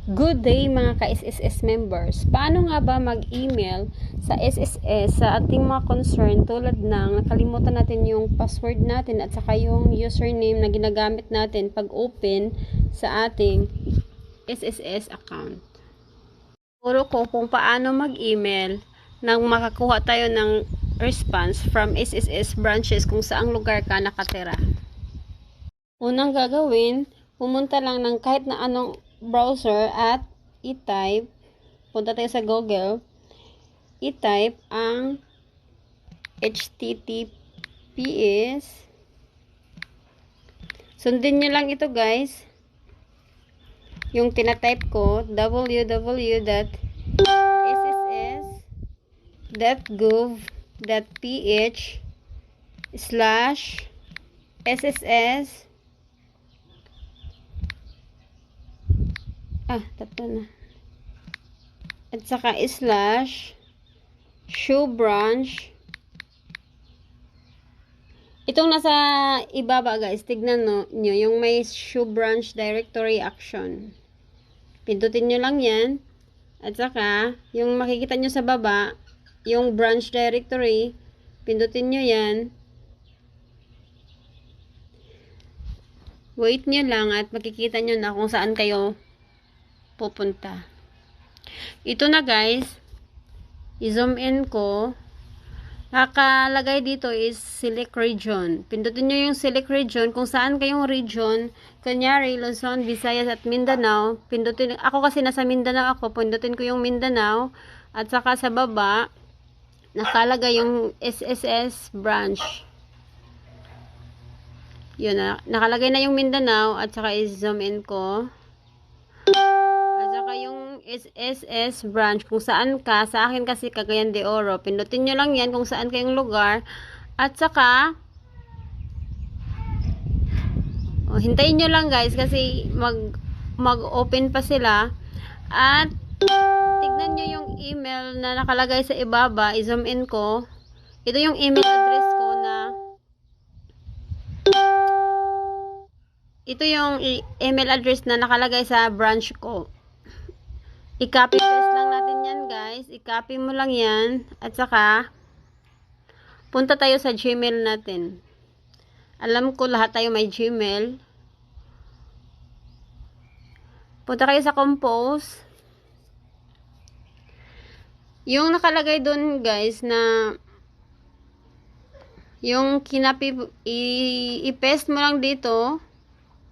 Good day mga ka-SSS members. Paano nga ba mag-email sa SSS sa ating mga concern tulad ng nakalimutan natin yung password natin at saka yung username na ginagamit natin pag open sa ating SSS account. Turo ko kung paano mag-email nang makakuha tayo ng response from SSS branches kung saang lugar ka nakatira. Unang gagawin, pumunta lang ng kahit na anong browser at i-type, punta tayo sa Google, i-type ang HTTPS. Sundin nyo lang ito guys, yung tinatype ko, www.sss.gov.ph/sss tatlo na. At saka /show branch. Itong nasa ibaba guys, tignan nyo yung may show branch directory action. Pindutin nyo lang yan. At saka, yung makikita nyo sa baba, yung branch directory, pindutin nyo yan. Wait nyo lang at makikita nyo na kung saan kayo pupunta. Ito na guys, i-zoom in ko. Nakalagay dito is select region. Pindutin nyo yung select region kung saan kayong region. Kunyari, Luzon, Visayas at Mindanao. Pindutin, ako kasi nasa Mindanao ako, pindutin ko yung Mindanao. At saka sa baba, nakalagay yung SSS branch. Yun na, nakalagay na yung Mindanao at saka i-zoom in ko. Yung SSS branch kung saan ka, sa akin kasi Cagayan de Oro, pindutin nyo lang yan kung saan kayong lugar at saka hintayin nyo lang guys kasi mag-open pa sila at tignan nyo yung email na nakalagay sa ibaba, i-zoom in ko. Ito yung email address ko na nakalagay sa branch ko. I-copy paste lang natin yan guys. I-copy mo lang yan. At saka, punta tayo sa Gmail natin. Alam ko lahat tayo may Gmail. Punta kayo sa Compose. Yung nakalagay dun guys na yung i-paste mo lang dito.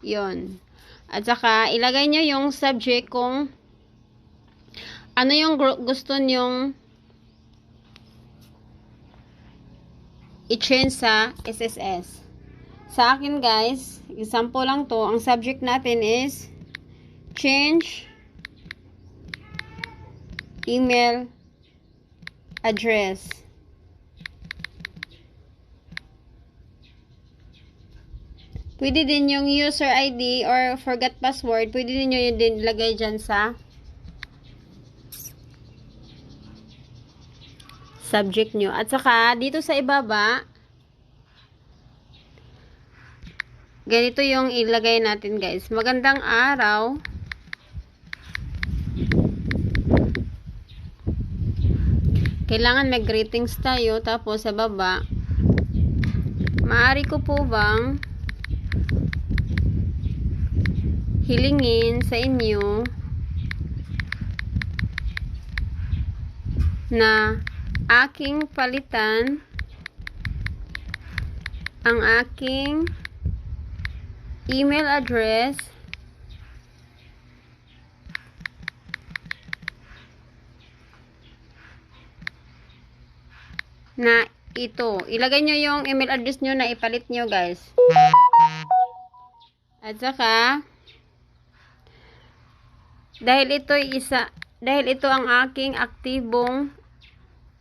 Yon. At saka, ilagay nyo yung subject kung ano yung gusto nyong i-change sa SSS. Sa akin guys, example lang to, ang subject natin is change email address. Pwede din yung user ID or forgot password, pwede din nyo yun din lagay dyan sa subject nyo. At saka, dito sa ibaba, ganito yung ilagay natin guys. Magandang araw. Kailangan may greetings tayo. Tapos sa baba, maaari ko po bang hilingin sa inyo na aking palitan ang aking email address na ito. Ilagay nyo yung email address nyo na ipalit nyo guys. At saka dahil ito ang aking aktibong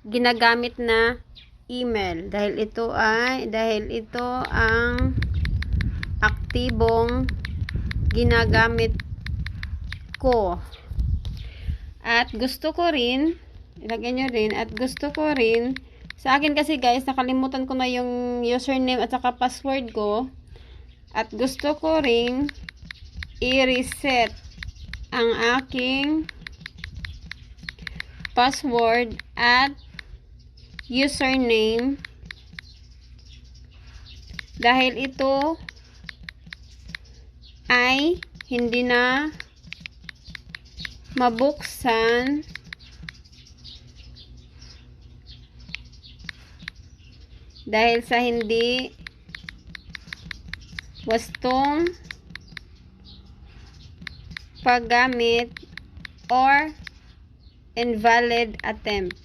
ginagamit na email, dahil ito ang aktibong ginagamit ko at gusto ko rin ilagay nyo rin at gusto ko rin sa akin kasi guys nakalimutan ko na yung username at saka password ko at gusto ko rin i-reset ang aking password at username dahil ito ay hindi na mabuksan dahil sa hindi wastong paggamit or invalid attempt.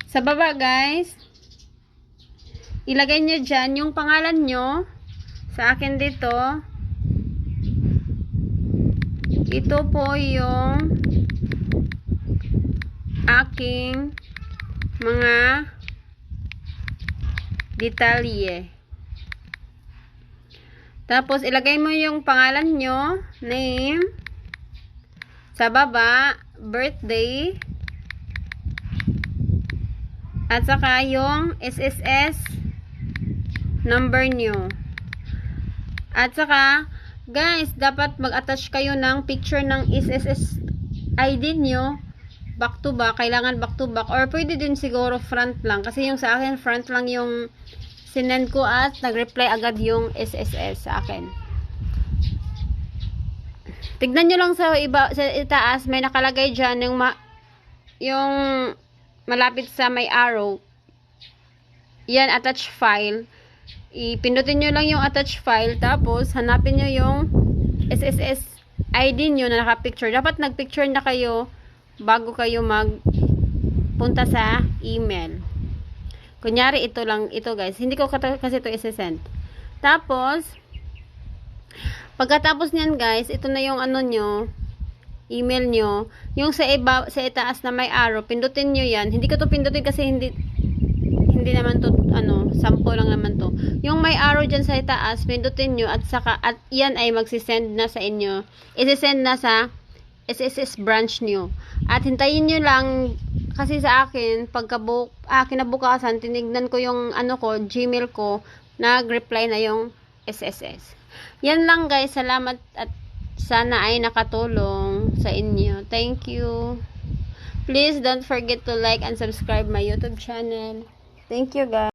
Sa baba guys, ilagay nyo dyan yung pangalan nyo. Sa akin dito, ito po yung aking mga detalye. Tapos, ilagay mo yung pangalan nyo, name, sa baba, birthday, at saka yung SSS number nyo. At saka, guys, dapat mag-attach kayo ng picture ng SSS ID nyo, back to back, kailangan back to back, or pwede din siguro front lang, kasi yung sa akin, front lang yung sinend ko at nag-reply agad yung SSS sa akin. Tignan nyo lang sa iba, sa itaas, may nakalagay dyan yung malapit sa may arrow. Yan, attach file. Ipindutin nyo lang yung attach file, tapos hanapin nyo yung SSS ID nyo na naka-picture. Dapat nag-picture na kayo bago kayo magpunta sa email. Kunyari, ito lang, ito guys. Hindi ko kasi ito isesend. Tapos, pagkatapos niyan guys, ito na yung ano nyo, email nyo. Yung sa itaas na may arrow, pindutin nyo yan. Hindi ko to pindutin kasi hindi naman to, sample lang naman to. Yung may arrow dyan sa itaas, pindutin nyo at yan ay magsisend na sa inyo. Isisend na sa SSS branch nyo. At hintayin nyo lang, kasi sa akin, kinabukasan, tinignan ko yung Gmail ko, nag-reply na yung SSS. Yan lang guys, salamat at sana ay nakatulong sa inyo. Thank you. Please don't forget to like and subscribe my YouTube channel. Thank you guys.